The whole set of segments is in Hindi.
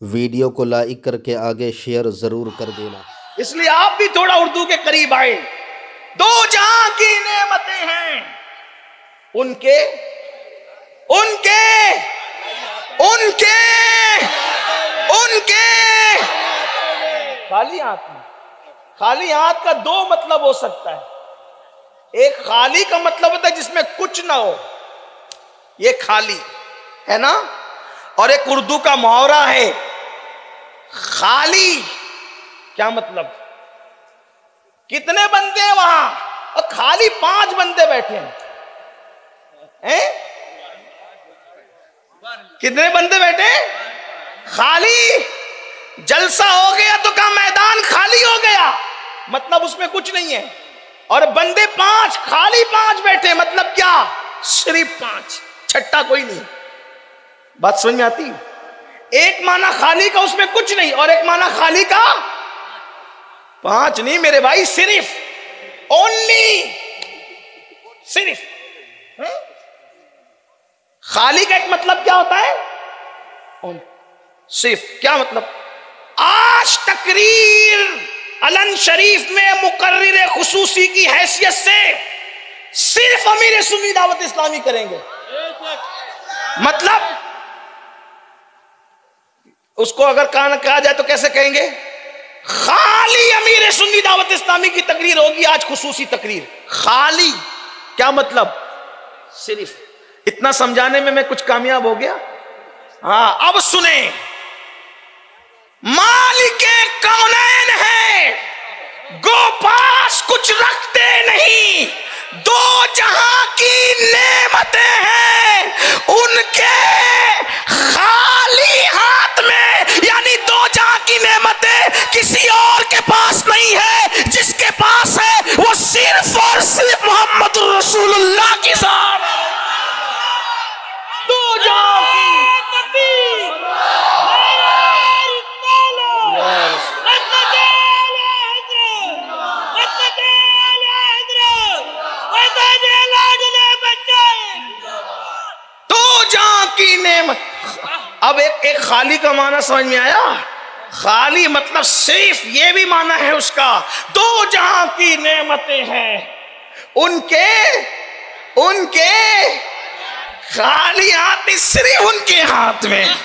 वीडियो को लाइक करके आगे शेयर जरूर कर देना। इसलिए आप भी थोड़ा उर्दू के करीब आए। दो जहां की नेमतें हैं, उनके उनके उनके उनके खाली हाथ में। खाली हाथ का दो मतलब हो सकता है। एक खाली का मतलब होता है जिसमें कुछ ना हो, ये खाली है ना। और एक उर्दू का मुहावरा है खाली। क्या मतलब? कितने बंदे हैं वहां और खाली 5 बंदे बैठे हैं। कितने बंदे बैठे? खाली। जलसा हो गया तो क्या मैदान खाली हो गया, मतलब उसमें कुछ नहीं है। और बंदे 5, खाली 5 बैठे, मतलब क्या? सिर्फ 5, छठा कोई नहीं। बात समझ में आती? एक माना खाली का उसमें कुछ नहीं, और एक माना खाली का 5 नहीं मेरे भाई, सिर्फ ओनली, सिर्फ। खाली का एक मतलब क्या होता है? सिर्फ। क्या मतलब? आज तकरीर अलन शरीफ में मुकर्रिर खुसूसी की हैसियत से सिर्फ अमीर सुन्नी दावत इस्लामी करेंगे। मतलब उसको अगर कहा जाए तो कैसे कहेंगे? खाली अमीर सुन्नी दावत इस्लामी की तकरीर होगी आज, खुसूसी तकरीर। खाली क्या मतलब? सिर्फ। इतना समझाने में मैं कुछ कामयाब हो गया? हाँ, अब सुने। मालिके कौनैन है, गो पास कुछ रखते नहीं, दो जहां की नेमतें हैं उनके खाली हाथ में। यानी दो जहां की नेमतें किसी और के पास नहीं है, जिसके पास है वो सिर्फ और सिर्फ मोहम्मद रसूलुल्लाह की ज़ात। दो जहां की की नेमत। अब एक खाली का माना समझ में आया? खाली मतलब सिर्फ, ये भी माना है उसका। दो जहां की नेमतें हैं उनके खाली हाथ, सिर्फ उनके हाथ में।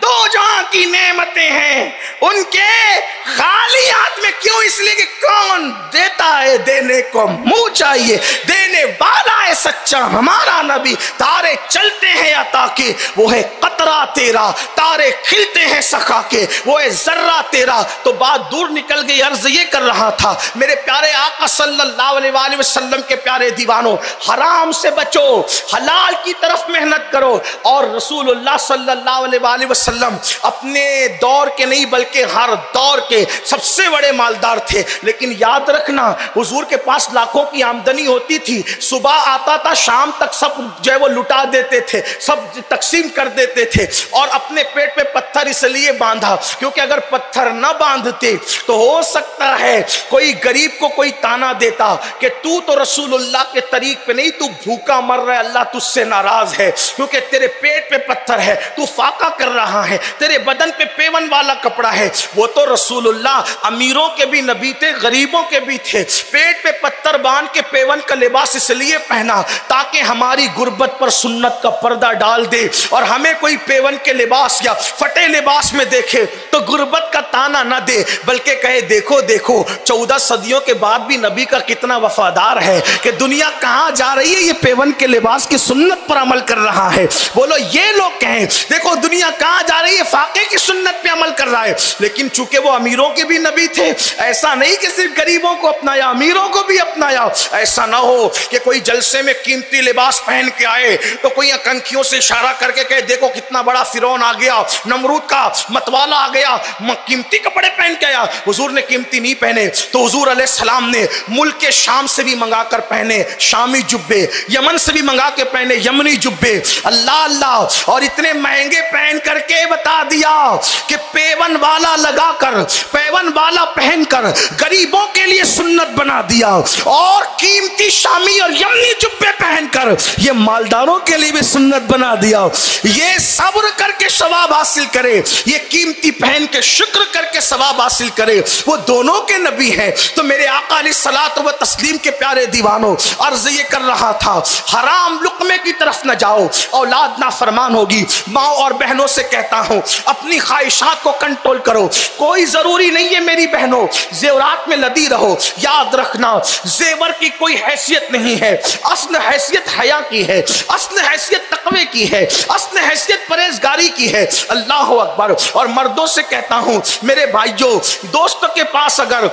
दो जहां की नेमतें हैं उनके खाली हाथ में। क्यों? इसलिए कि कौन देता है, देने को मुंह चाहिए, देने वाला है सच्चा हमारा नबी। तारे चलते हैं अता के, वो है कतरा तेरा, तारे खिलते हैं सखा के, वो है जर्रा तेरा। तो बात दूर निकल गई। अर्ज ये कर रहा था, मेरे प्यारे आका सल्लल्लाहु अलैहि वसल्लम के प्यारे दीवानों, हराम से बचो, हलाल की तरफ मेहनत करो। और रसूलुल्लाह सल्लल्लाहु अलैहि वसल्लम अपने दौर के नहीं बल्कि हर दौर के सबसे बड़े मालदार थे। लेकिन याद रखना, हुजूर के पास लाखों की आमदनी होती थी, सुबह आता था शाम तक सब जो है वो लुटा देते थे, सब तकसीम कर देते थे। और अपने पेट पे पत्थर इसलिए बांधा क्योंकि अगर पत्थर न बांधते तो हो सकता है कोई गरीब को कोई ताना देता कि तू तो रसूलुल्लाह के तरीक पे नहीं, तू भूखा मर रहा है, अल्लाह तुझसे नाराज है क्योंकि तेरे पेट पे पत्थर है, तू फाका कर रहा है, तेरे बदन पे पेवन वाला कपड़ा है। वो तो रसूलुल्लाह अमीरों के भी नबी थे, गरीबों के भी थे। पेट पे पत्थर बांध के पेवन का लिबास इसलिए पहना ताकि हमारी गुर्बत पर सुन्नत का पर्दा डाल दे, और हमें कोई पेवन के लिबास या फटे लिबास में देखे तो गुर्बत का ताना न दे, बल्कि कहे देखो देखो 14 सदियों के बाद भी नबी का कितना वफादार है कि दुनिया कहां जा रही है, ये पेवन के लिबास की सुन्नत पर अमल कर रहा है। बोलो ये लोग कहें देखो दुनिया कहां जा रही है, फाके की सुन्नत पे अमल कर रहा है। लेकिन चूंकि वो अमीरों के भी नबी थे, ऐसा नहीं कि सिर्फ गरीबों को अपनाया, अमीरों को भी अपनाया। ऐसा ना हो कि कोई जलसे में कीमती लिबास पहन के आए तो कोई कंखियों से इशारा करके कहे देखो कितना बड़ा फिरौन आ गया, नमरूद का मतवाला आ गया, कीमती कपड़े पहन के आया। हुजूर ने कीमती नहीं पहने तो हुजूर अलैहिस्सलाम ने मुल्क के शाम से भी मंगा कर पहने शामी जुब्बे, यमन से भी मंगा के पहने यमनी जुब्बे। अल्लाह अल्लाह। और इतने महंगे पहन करके बता दिया कि पेवन वाला लगाकर, पेवन वाला पहनकर गरीबों के लिए सुन्नत बना दिया, और कीमती शामी और यमनी जुब्बे पहनकर ये मालदारों के लिए भी सुन्नत बना दिया। ये सब्र करके सवाब हासिल करे, ये कीमती पहन के शुक्र करके सवाब हासिल करे, वो दोनों के नबी हैं। तो मेरे आका अलैहिस्सलातु व तस्लीम के प्यारे दीवानों, अर्ज ये कर रहा था, हराम लुक्मे की तरफ न जाओ, औलाद नाफरमान होगी। माँ और बहनों से कहता हूँ, अपनी ख्वाहिशात को कंट्रोल करो। कोई जरूरी नहीं है मेरी बहनों जेवरात में लदी रहो। याद रखना, जेवर की कोई हैसियत नहीं है, असल हैसियत हया की है, असल हैसियत तकवे की है, असल हैसियत परहेजगारी की है। अल्लाह अकबर। और मर्दों से कहता हूँ, मेरे भाइयों, दोस्तों के पास अगर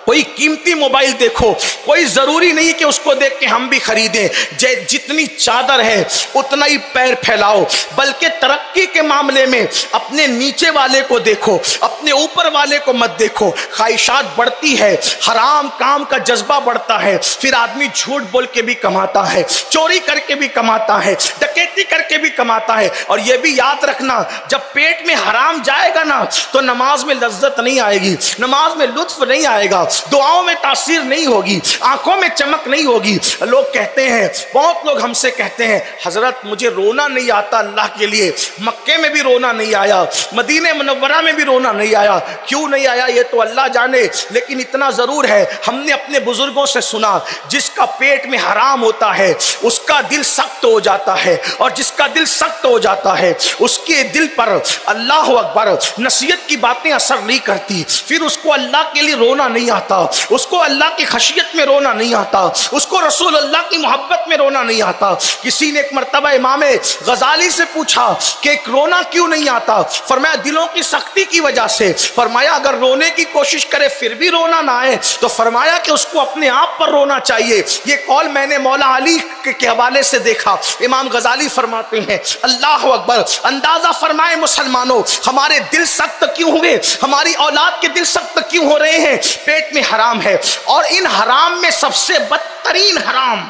कोई कीमती मोबाइल देखो, कोई जरूरी नहीं कि उसको देख के हम भी खरीदें। जितनी चादर है उतना ही पैर फैलाओ, बल्कि तरक्की के मामले में अपने नीचे वाले को देखो, अपने ऊपर वाले को मत देखो। ख्वाहिशात बढ़ती है, हराम काम का जज्बा बढ़ता है, फिर आदमी झूठ बोल के भी कमाता है, चोरी करके भी कमाता है, डकैती करके भी कमाता है। और यह भी याद रखना, जब पेट में हराम जाएगा ना तो नमाज में लज्जत नहीं आएगी, नमाज में लुत्फ नहीं आएगा, दुआओं में तासीर नहीं होगी, आंखों में चमक नहीं होगी। लोग कहते हैं, बहुत लोग हमसे कहते हैं, हजरत मुझे रोना नहीं आता अल्लाह के लिए, मक्के में भी रोना नहीं आया, मदीने मुनव्वरा में भी रोना नहीं आया। क्यों नहीं आया ये तो अल्लाह जाने, लेकिन इतना जरूर है, हमने अपने बुजुर्गों से सुना, जिसका पेट में हराम होता है उसका दिल सख्त हो जाता है, और जिसका दिल सख्त हो जाता है उसके दिल पर अल्लाह अकबर नसीहत की बातें असर नहीं करती, फिर उसको अल्लाह के लिए रोना नहीं आता, उसको अल्लाह की खशियत में रोना नहीं आता, उसको रसूल अल्लाह की मोहब्बत में रोना नहीं आता। किसी ने एक मर्तबा इमाम गजाली से पूछा कि रोना क्यों नहीं आता? फरमाया दिलों की सख्ती की वजह से। फरमाया अगर रोने की कोशिश करे फिर भी रोना ना आए तो फरमाया कि उसको अपने आप पर रोना चाहिए। ये कौल मैंने मौला अली के हवाले से देखा। इमाम गजाली फरमाते हैं, अल्लाह अकबर, अंदाजा फरमाए मुसलमानों, हमारे दिल सख्त क्यों हुए, हमारी औलाद के दिल सख्त क्यों हो रहे हैं? पेट में हराम है, और इन हराम में सबसे बदतरीन हराम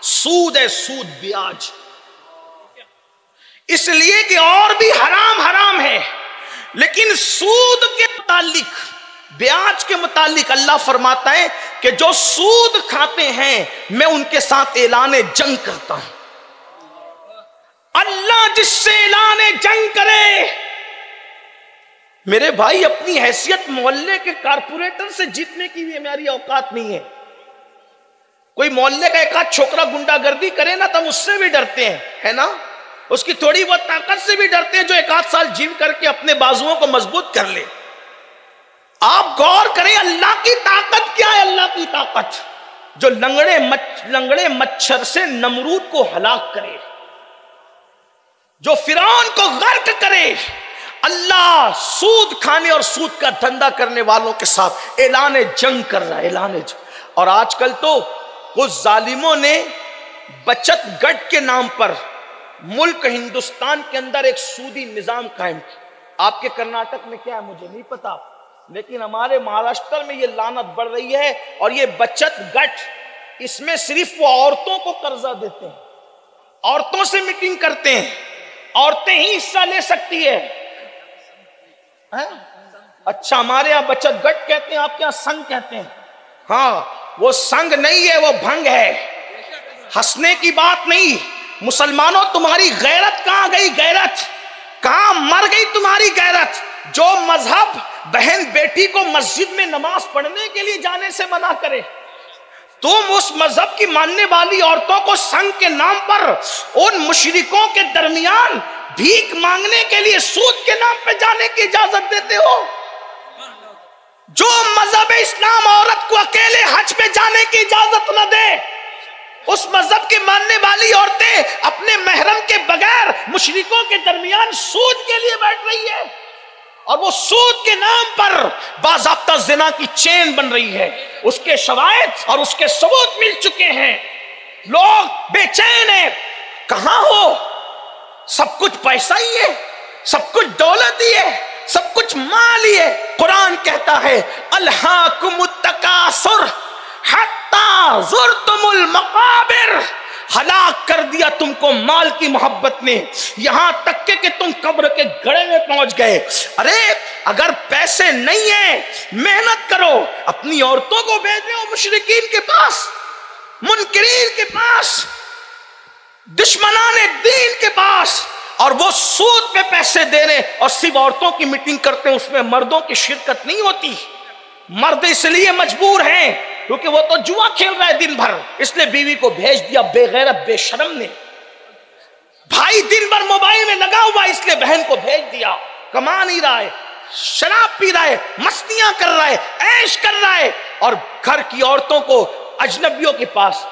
सूद है, सूद ब्याज। इसलिए कि और भी हराम हराम है, लेकिन सूद के मुतालिक, ब्याज के मुतालिक अल्लाह फरमाता है कि जो सूद खाते हैं मैं उनके साथ ऐलान जंग करता हूं। अल्लाह जिससे ऐलान जंग करे, मेरे भाई अपनी हैसियत मोहल्ले के कारपोरेटर से जीतने की भी हमारी औकात नहीं है। कोई मोहल्ले का एक आध छोकरा गुंडागर्दी करे ना, तब उससे भी डरते हैं, है ना? उसकी थोड़ी बहुत ताकत से भी डरते हैं, जो एक आध साल जीव करके अपने बाजुओं को मजबूत कर ले। आप गौर करें, अल्लाह की ताकत क्या है? अल्लाह की ताकत जो लंगड़े मच्छर से नमरूद को हलाक करे, जो फिरौन को गर्क करे। अल्लाह सूद खाने और सूद का धंधा करने वालों के साथ ऐलान जंग कर रहा है, ऐलान जंग। और आजकल तो कुछ जालिमों ने बचत गट के नाम पर मुल्क हिंदुस्तान के अंदर एक सूदी निजाम कायम किया। आपके कर्नाटक में क्या है मुझे नहीं पता, लेकिन हमारे महाराष्ट्र में ये लानत बढ़ रही है। और ये बचत गट, इसमें सिर्फ वो औरतों को कर्जा देते हैं, औरतों से मीटिंग करते हैं, औरतें ही हिस्सा ले सकती है। अच्छा, हमारे यहाँ बचत गट कहते हैं, आपके यहाँ संघ कहते हैं। हाँ, वो संघ नहीं है, वो भंग है। हंसने की बात नहीं। मुसलमानों, तुम्हारी गैरत कहां गई? गैरत कहां मर गई तुम्हारी गैरत? जो मजहब बहन बेटी को मस्जिद में नमाज पढ़ने के लिए जाने से मना करे, तुम उस मजहब की मानने वाली औरतों को संघ के नाम पर उन मुशरिकों के दरमियान भीख मांगने के लिए सूद के नाम पे जाने की इजाजत देते हो। जो मजहब इस्लाम औरत को अकेले हज पे जाने की इजाजत न दे, उस मजहब की मानने वाली औरतें अपने महरम के बगैर मुशरिकों के दरमियान सूद के लिए बैठ रही है, और वो सूद के नाम पर बाज़ाब्ता जिना की चेन बन रही है। उसके शवाहिद और उसके सबूत मिल चुके हैं। लोग बेचैन हैं, कहां हो? सब कुछ पैसा ही है, सब कुछ दौलत ही है, सब कुछ माल ही है। कुरान कहता है, अल्हाकुमुत तकासुर हत्ता ज़ुरतुमुल मक़ाबिर, हलाक कर दिया तुमको माल की मोहब्बत ने, यहां तक कि तुम कब्र के गड़े में पहुंच गए। अरे अगर पैसे नहीं है, मेहनत करो, अपनी औरतों को भेज दो मुशरिकीन के पास, मुनकिरीन के पास, दुश्मनाने दीन के पास। और वो सूद पे पैसे दे रहे और सिर्फ औरतों की मीटिंग करते हैं, उसमें मर्दों की शिरकत नहीं होती। मर्द इसलिए मजबूर हैं क्योंकि वो तो जुआ खेल रहा है दिन भर, इसलिए बीवी को भेज दिया बेगैरत बेशरम ने। भाई दिन भर मोबाइल में लगा हुआ, इसलिए बहन को भेज दिया। कमा नहीं रहा है, शराब पी रहा है, मस्तियां कर रहा है, ऐश कर रहा है, और घर की औरतों को अजनबियों के पास